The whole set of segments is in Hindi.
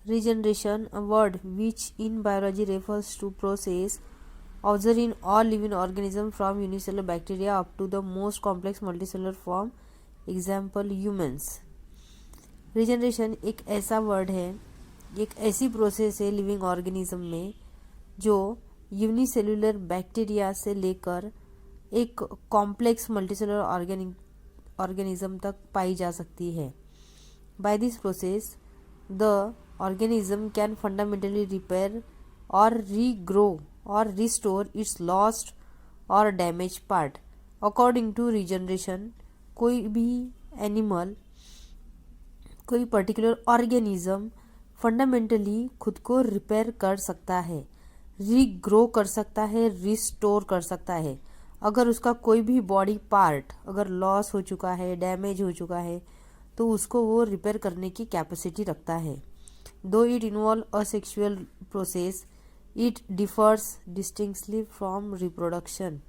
Regeneration, a word which in biology refers to process observed in all living organisms from unicellular bacteria up to the most complex multicellular form, example humans. Regeneration एक ऐसा वर्ड है, एक ऐसी प्रोसेस है लिविंग ऑर्गेनिज्म में जो यूनिसेलुलर बैक्टीरिया से लेकर एक कॉम्प्लेक्स मल्टीसेलुलर ऑर्गेनिज्म तक पाई जा सकती है. By this process the organism can fundamentally repair और रीग्रो और रिस्टोर इट्स लॉस्ट और damage part. According to regeneration, कोई भी एनिमल, कोई पर्टिकुलर ऑर्गेनिज्म फंडामेंटली खुद को रिपेयर कर सकता है, रीग्रो कर सकता है, रिस्टोर कर सकता है. अगर उसका कोई भी बॉडी पार्ट अगर लॉस हो चुका है, डैमेज हो चुका है, तो उसको वो रिपेयर करने की कैपेसिटी रखता है. दो it involve a sexual process, it differs distinctly from reproduction.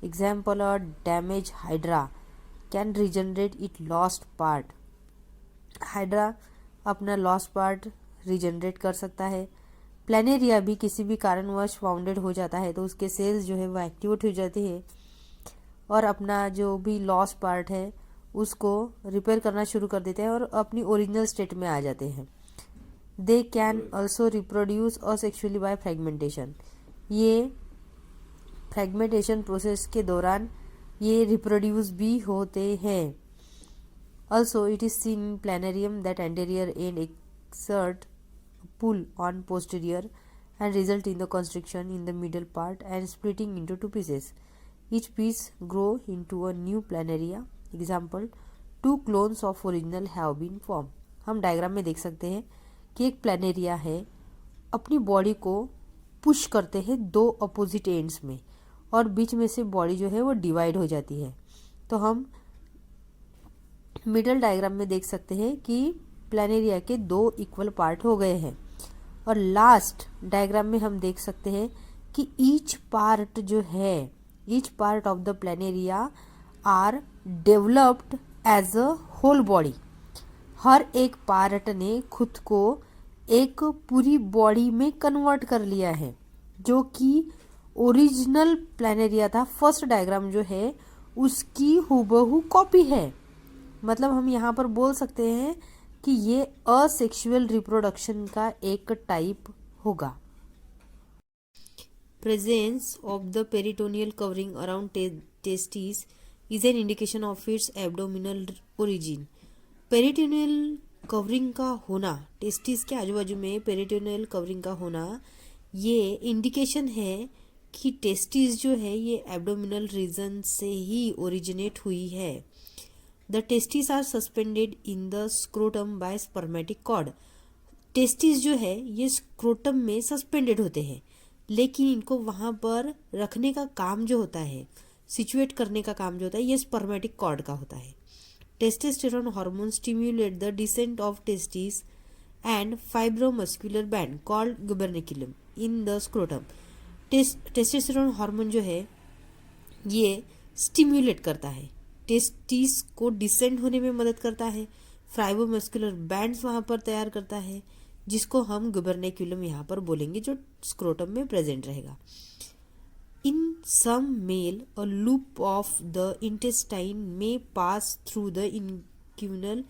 Example, a damage hydra can regenerate it lost part. Hydra अपना लॉस्ट पार्ट रिजनरेट कर सकता है. प्लानेरिया भी किसी भी कारणवश वाउंडेड हो जाता है तो उसके सेल्स जो है वो एक्टिवेट हो जाते हैं और अपना जो भी लॉस्ट पार्ट है उसको रिपेयर करना शुरू कर देते हैं और अपनी ओरिजिनल स्टेट में आ जाते हैं. They can also reproduce asexually by fragmentation. ये फ्रेगमेंटेशन प्रोसेस के दौरान ये रिप्रोड्यूस भी होते हैं. Also, it is seen in planarium that anterior end exert pull on posterior and result in the constriction in the middle part and splitting into two pieces. Each piece grow into a new planaria. Example, two clones of original have been formed. हम डायग्राम में देख सकते हैं कि एक प्लानेरिया है, अपनी बॉडी को पुश करते हैं दो अपोजिट एंड्स में और बीच में से बॉडी जो है वो डिवाइड हो जाती है. तो हम मिडल डायग्राम में देख सकते हैं कि प्लानेरिया के दो इक्वल पार्ट हो गए हैं और लास्ट डायग्राम में हम देख सकते हैं कि ईच पार्ट जो है, each part of the planaria are developed as a whole body. हर एक पार्ट ने खुद को एक पूरी बॉडी में कन्वर्ट कर लिया है, जो कि ओरिजिनल प्लानेरिया था. फर्स्ट डायग्राम जो है उसकी हूबहू कॉपी है. मतलब हम यहाँ पर बोल सकते हैं कि ये असेक्सुअल रिप्रोडक्शन का एक टाइप होगा. Presence of the peritoneal covering around testis is an indication of its abdominal origin. Peritoneal covering का होना, टेस्टिस के आजू बाजू में पेरिटोनियल कवरिंग का होना, ये इंडिकेशन है कि टेस्टिस जो है ये एब्डोमिनल रीजन से ही ओरिजिनेट हुई है. The testes are suspended in the scrotum by spermatic cord. Testis जो है ये स्क्रोटम में सस्पेंडेड होते हैं, लेकिन इनको वहाँ पर रखने का काम जो होता है, सिचुएट करने का काम जो होता है, ये स्पर्मेटिक कॉर्ड का होता है. Testosterone hormone stimulate the descent of testis and fibromuscular band called gubernaculum in the scrotum. Testosterone hormone जो है ये स्टिम्युलेट करता है, टेस्टिस को डिसेंड होने में मदद करता है, फाइब्रोमस्कुलर बैंड्स वहाँ पर तैयार करता है, जिसको हम गुबर्निकुलम यहाँ पर बोलेंगे, जो स्क्रोटम में प्रेजेंट रहेगा. In some male a loop of the intestine में pass through the inguinal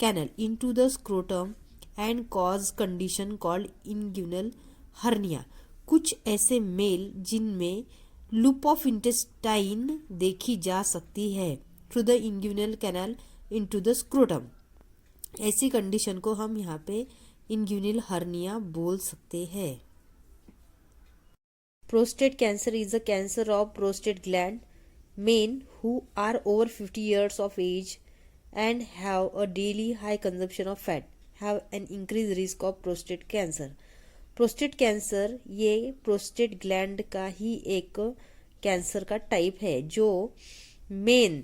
canal into the scrotum and cause condition called inguinal hernia. कुछ ऐसे मेल जिनमें लूप ऑफ इंटेस्टाइन देखी जा सकती है through the inguinal canal into the scrotum, ऐसी कंडीशन को हम यहाँ पे इंग्यूनल हर्निया बोल सकते हैं. Prostate cancer is a cancer of prostate gland. Men who are over 50 years of age and have a daily high consumption of fat have an increased risk of prostate cancer. Prostate cancer ये प्रोस्टेट ग्लैंड का ही एक कैंसर का टाइप है जो मेन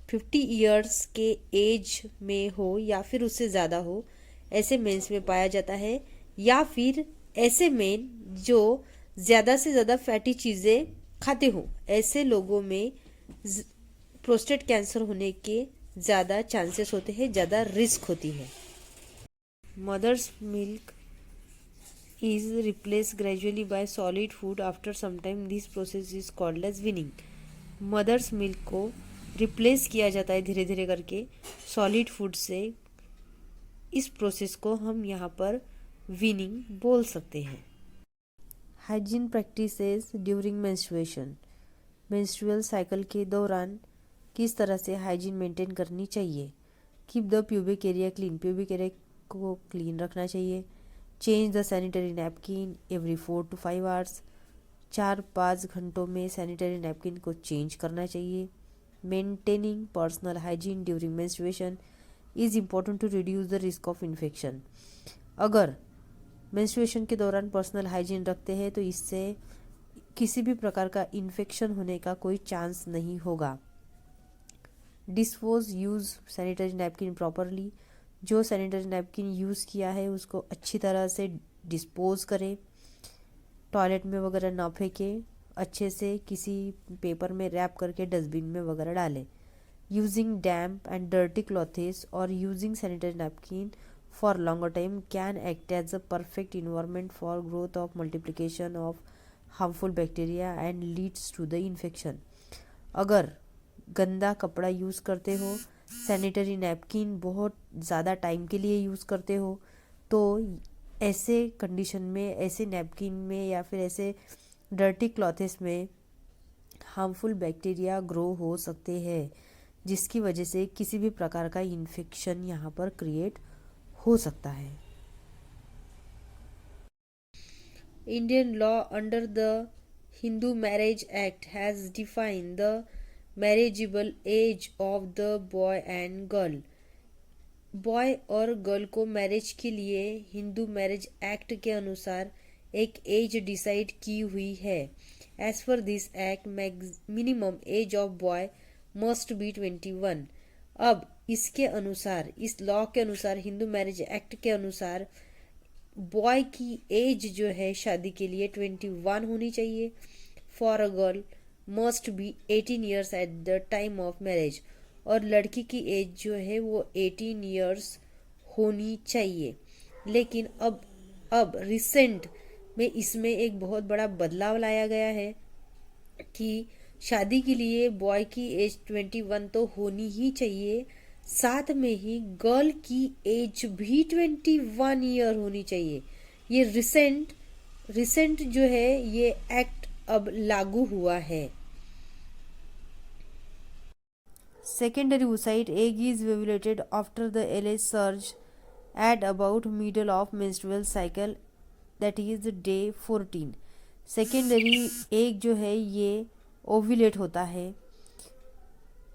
50 years के एज में हो या फिर उससे ज़्यादा हो, ऐसे मेंस में पाया जाता है, या फिर ऐसे मेन जो ज़्यादा से ज़्यादा फैटी चीज़ें खाते हो, ऐसे लोगों में प्रोस्टेट कैंसर होने के ज़्यादा चांसेस होते हैं, ज़्यादा रिस्क होती है. Mother's milk is replaced gradually by solid food after some time. This process is called as weaning. Mother's milk को रिप्लेस किया जाता है धीरे धीरे करके सॉलिड फूड से. इस प्रोसेस को हम यहाँ पर वीनिंग बोल सकते हैं. Hygiene practices during menstruation. Menstrual cycle के दौरान किस तरह से हाइजीन मेंटेन करनी चाहिए. Keep the pubic area clean. Pubic area को क्लीन रखना चाहिए. Change the sanitary napkin every 4 to 5 hours. 4-5 घंटों में सैनिटरी नैपकिन को चेंज करना चाहिए. Maintaining personal hygiene during menstruation is important to reduce the risk of infection. अगर मेंस्ट्रुएशन के दौरान पर्सनल हाइजीन रखते हैं तो इससे किसी भी प्रकार का इन्फेक्शन होने का कोई चांस नहीं होगा. Dispose use sanitary napkin properly. जो सैनिटरी नैपकिन यूज़ किया है उसको अच्छी तरह से डिस्पोज करें. टॉयलेट में वगैरह ना फेंके. अच्छे से किसी पेपर में रैप करके डस्टबिन में वगैरह डालें. Using damp and dirty clothes और using sanitary napkin for longer time can act as a perfect environment for growth of multiplication of harmful bacteria and leads to the infection. अगर गंदा कपड़ा यूज़ करते हो, सैनिटरी नैपकिन बहुत ज़्यादा टाइम के लिए यूज़ करते हो, तो ऐसे कंडीशन में, ऐसे नैपकिन में या फिर ऐसे डर्टी क्लॉथेस में हार्मफुल बैक्टीरिया ग्रो हो सकते हैं, जिसकी वजह से किसी भी प्रकार का इन्फेक्शन यहाँ पर क्रिएट हो सकता है. Indian law under the Hindu marriage act has defined the marriageable age of the boy and girl. Boy और गर्ल को मैरिज के लिए हिंदू मैरिज एक्ट के अनुसार एक एज डिसाइड की हुई है. As per this act minimum age of boy must be 21. अब इसके अनुसार, इस लॉ के अनुसार, हिंदू मैरिज एक्ट के अनुसार बॉय की एज जो है शादी के लिए 21 होनी चाहिए. For a girl must be 18 years at the time of marriage. और लड़की की एज जो है वो 18 ईयर्स होनी चाहिए. लेकिन अब रिसेंट में इसमें एक बहुत बड़ा बदलाव लाया गया है कि शादी के लिए बॉय की एज 21 तो होनी ही चाहिए, साथ में ही गर्ल की एज भी 21 ईयर होनी चाहिए. ये रिसेंट जो है ये एक्ट अब लागू हुआ है. Secondary oocyte egg is ovulated after the LH surge at about middle of menstrual cycle, that is day 14. Secondary egg जो है ये ओव्यूलेट होता है.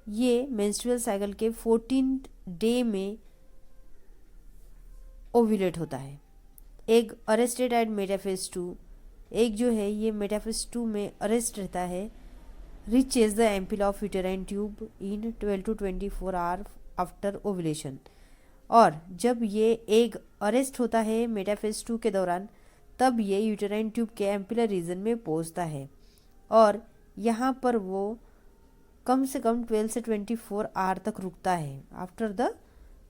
ये मेंस्ट्रुअल साइकिल के 14th डे में ओव्यूलेट होता है. Egg arrested at metaphase 2. Egg जो है ये मेटाफेज 2 में अरेस्ट रहता है. reaches the ampulla of uterine tube in 12 to 24 hours after ovulation. और जब ये एग अरेस्ट होता है मेटाफेज 2 के दौरान, तब ये यूटेराइन ट्यूब के एम्पुलर रीजन में पहुंचता है और यहाँ पर वो कम से कम 12 से 24 आवर तक रुकता है. After the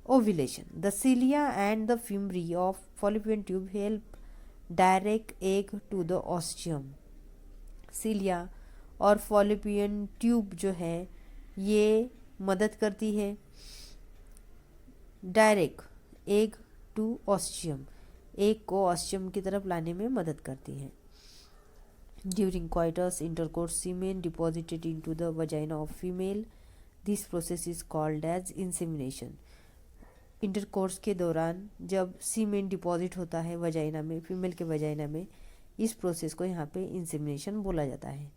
ovulation the cilia and the fimbriae of fallopian tube help direct egg to the ostium. Cilia और फॉलिपियन ट्यूब जो है ये मदद करती है direct egg to ostium, egg को ऑस्टियम की तरफ लाने में मदद करती है. During coitus intercourse semen deposited into the vagina of female. This process is called as insemination. Intercourse के दौरान जब सीमेन डिपॉजिट होता है वजाइना में, फीमेल के वजाइना में, इस प्रोसेस को यहाँ पे इंसेमिनेशन बोला जाता है.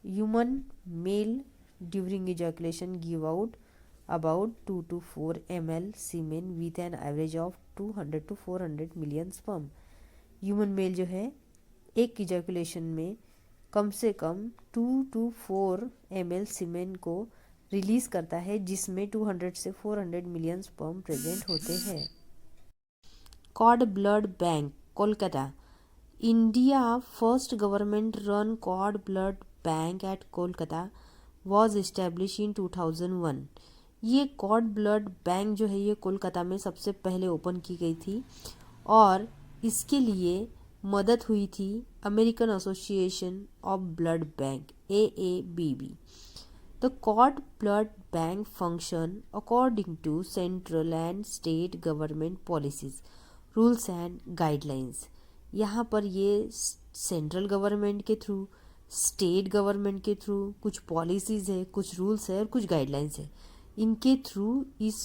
Human male during ejaculation give out about 2 to 4 ml semen with an average of 200 to 400 million sperm. Human male जो है एक ejaculation में कम से कम 2 to 4 ml सीमेन को रिलीज करता है, जिसमें 200 से 400 मिलियन स्पर्म प्रेजेंट होते हैं. Cord blood bank Kolkata. India first government run cord blood bank at Kolkata was established in 2001. ये कॉर्ड ब्लड बैंक जो है ये कोलकाता में सबसे पहले ओपन की गई थी और इसके लिए मदद हुई थी American association of blood bank AABB। The cord blood bank function according to central and state government policies, rules and guidelines। यहाँ पर ये सेंट्रल गवर्नमेंट के थ्रू, स्टेट गवर्नमेंट के थ्रू कुछ पॉलिसीज है, कुछ रूल्स है और कुछ गाइडलाइंस है। इनके थ्रू इस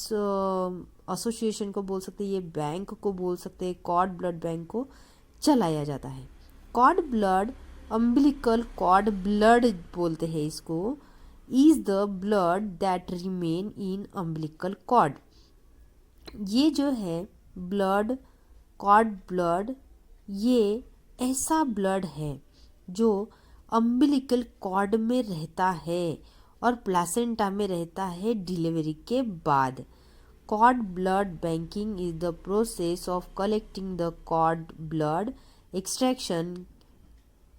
एसोसिएशन को बोल सकते हैं, ये बैंक को बोल सकते हैं, कॉर्ड ब्लड बैंक को चलाया जाता है। Cord blood umbilical cord blood बोलते हैं इसको, is the blood that remain in umbilical cord। ये जो है ब्लड, कॉर्ड ब्लड, ये ऐसा ब्लड है जो अम्बिलिकल कॉर्ड में रहता है और प्लासेंटा में रहता है डिलीवरी के बाद। Cord blood banking is the process of collecting the cord blood extraction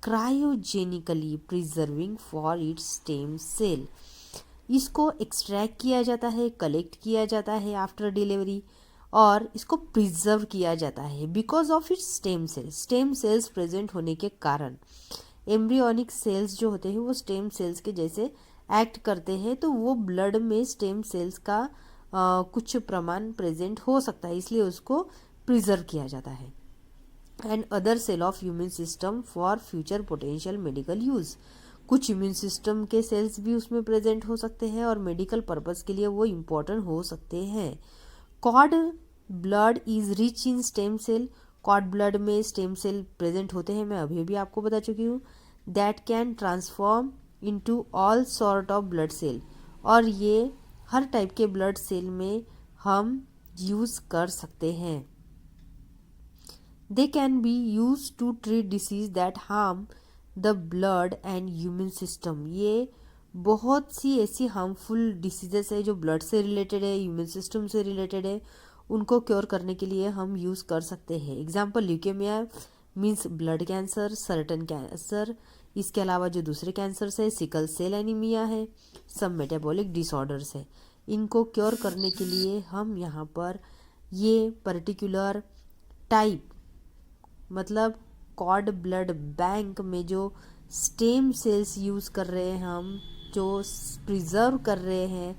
cryogenically preserving for its stem cell. इसको एक्सट्रैक्ट किया जाता है, कलेक्ट किया जाता है आफ्टर डिलीवरी और इसको प्रिजर्व किया जाता है because of its stem cells. Stem cells present होने के कारण एम्ब्रियोनिक सेल्स जो होते हैं वो स्टेम सेल्स के जैसे एक्ट करते हैं, तो वो ब्लड में स्टेम सेल्स का कुछ प्रमाण प्रेजेंट हो सकता है, इसलिए उसको प्रिजर्व किया जाता है। And other cell of immune system for future potential medical use. कुछ इम्यून सिस्टम के सेल्स भी उसमें प्रेजेंट हो सकते हैं और मेडिकल पर्पस के लिए वो इम्पोर्टेंट हो सकते हैं। Cord blood is rich in stem cell. Cord blood में स्टेम सेल प्रेजेंट होते हैं, मैं अभी भी आपको बता चुकी हूँ। That can transform into all sort of blood cell, और ये हर टाइप के ब्लड सेल में हम यूज कर सकते हैं। They can be used to treat disease that harm the blood and immune system। ये बहुत सी ऐसी हार्मफुल डिसीजेस है जो ब्लड से रिलेटेड है, इम्यून सिस्टम से रिलेटेड है, उनको क्योर करने के लिए हम यूज़ कर सकते हैं। Example leukaemia means blood cancer, certain cancer, इसके अलावा जो दूसरे कैंसर्स है, सिकल सेल एनीमिया है, सब मेटाबॉलिक डिसऑर्डर्स है। इनको क्योर करने के लिए हम यहाँ पर ये पर्टिकुलर टाइप मतलब कॉर्ड ब्लड बैंक में जो स्टेम सेल्स यूज़ कर रहे हैं, हम जो प्रिजर्व कर रहे हैं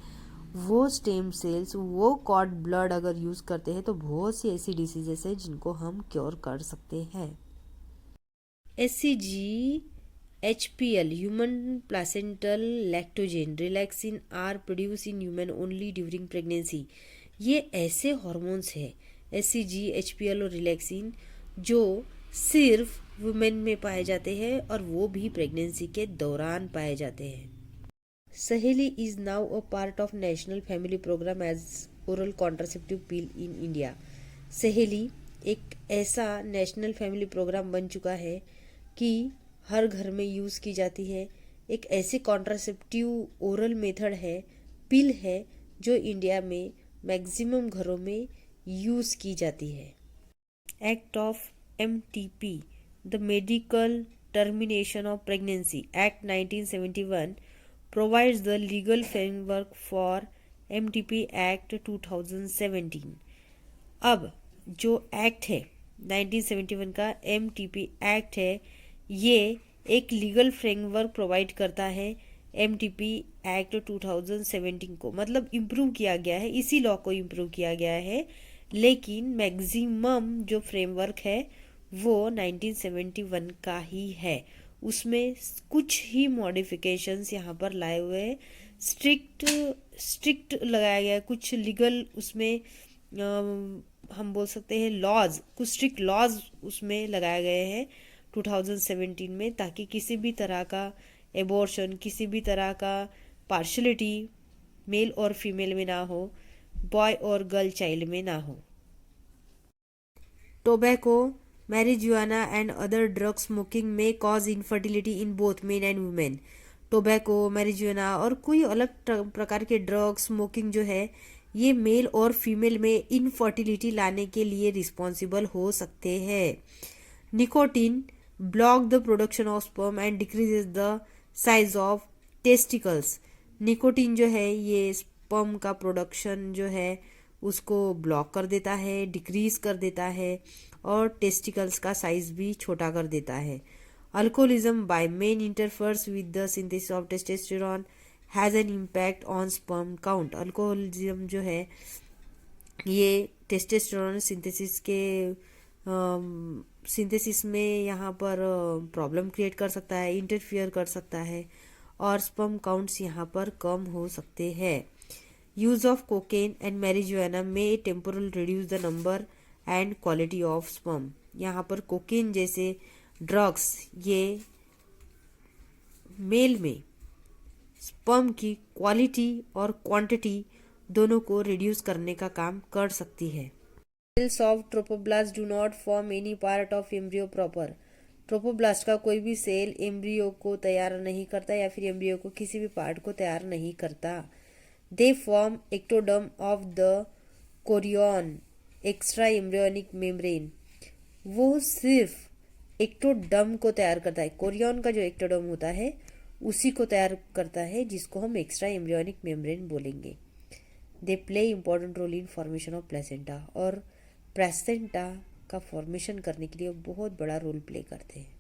वो स्टेम सेल्स, वो कॉर्ड ब्लड अगर यूज़ करते हैं तो बहुत सी ऐसी डिसीजेस है जिनको हम क्योर कर सकते हैं। HCG HPL human placental lactogen relaxin are produce in human only during pregnancy. ये ऐसे हॉर्मोन्स है HCG HPL और रिलैक्सिन जो सिर्फ वुमेन में पाए जाते हैं और वो भी प्रेगनेंसी के दौरान पाए जाते हैं। Saheli is now a part of national family programme as oral contraceptive pill in India. Saheli एक ऐसा नेशनल फैमिली प्रोग्राम बन चुका है कि हर घर में यूज़ की जाती है। एक ऐसी कॉन्ट्रासेप्टिव ओरल मेथड है, पिल है, जो इंडिया में मैक्सिमम घरों में यूज़ की जाती है। Act of MTP, the Medical Termination of Pregnancy Act 1971 provides the legal framework for MTP Act 2017। अब जो एक्ट है 1971 का MTP एक्ट है, ये एक लीगल फ्रेमवर्क प्रोवाइड करता है MTP एक्ट 2017 को, मतलब इम्प्रूव किया गया है, इसी लॉ को इम्प्रूव किया गया है, लेकिन मैक्सिमम जो फ्रेमवर्क है वो 1971 का ही है। उसमें कुछ ही मॉडिफिकेशंस यहाँ पर लाए हुए हैं, स्ट्रिक्ट लगाया गया है, कुछ लीगल उसमें हम बोल सकते हैं लॉज, कुछ स्ट्रिक्ट लॉज उसमें लगाए गए हैं 2017 में, ताकि किसी भी तरह का एबॉर्शन, किसी भी तरह का पार्शलिटी मेल और फीमेल में ना हो, बॉय और गर्ल चाइल्ड में ना हो। Tobacco, marijuana and other drug smoking may cause infertility in both men and women. Tobacco, marijuana और कोई अलग प्रकार के ड्रग स्मोकिंग जो है ये मेल और फीमेल में इनफर्टिलिटी लाने के लिए रिस्पॉन्सिबल हो सकते हैं। Nicotine block the production of sperm and decreases the size of testicles. Nicotine जो है ये स्पर्म का प्रोडक्शन जो है उसको ब्लॉक कर देता है, डिक्रीज कर देता है और टेस्टिकल्स का साइज भी छोटा कर देता है। Alcoholism by men interferes with the synthesis of testosterone has an impact on sperm count. Alcoholism जो है ये टेस्टोस्टेरोन सिंथेसिस में यहाँ पर प्रॉब्लम क्रिएट कर सकता है, इंटरफियर कर सकता है और स्पर्म काउंट्स यहाँ पर कम हो सकते हैं। Use of cocaine and marijuana may temporal reduce the number and quality of sperm. यहाँ पर कोकेन जैसे ड्रग्स ये मेल में स्पर्म की क्वालिटी और क्वांटिटी दोनों को रिड्यूस करने का काम कर सकती है। Cells of trophoblast do not form any part of embryo proper. Trophoblast का कोई भी सेल एम्ब्रियो को तैयार नहीं करता या फिर एम्ब्रियो को किसी भी पार्ट को तैयार नहीं करता। They form ectoderm of the Korean extra embryonic membrane. वो सिर्फ एक्टोडर्म को तैयार करता है, कोरियन का जो एक्टोडर्म होता है उसी को तैयार करता है, जिसको हम एक्स्ट्रा एम्ब्रियोनिक मेम्ब्रेन बोलेंगे। They play important role in formation of placenta, और प्लेसेंटा का फॉर्मेशन करने के लिए बहुत बड़ा रोल प्ले करते हैं।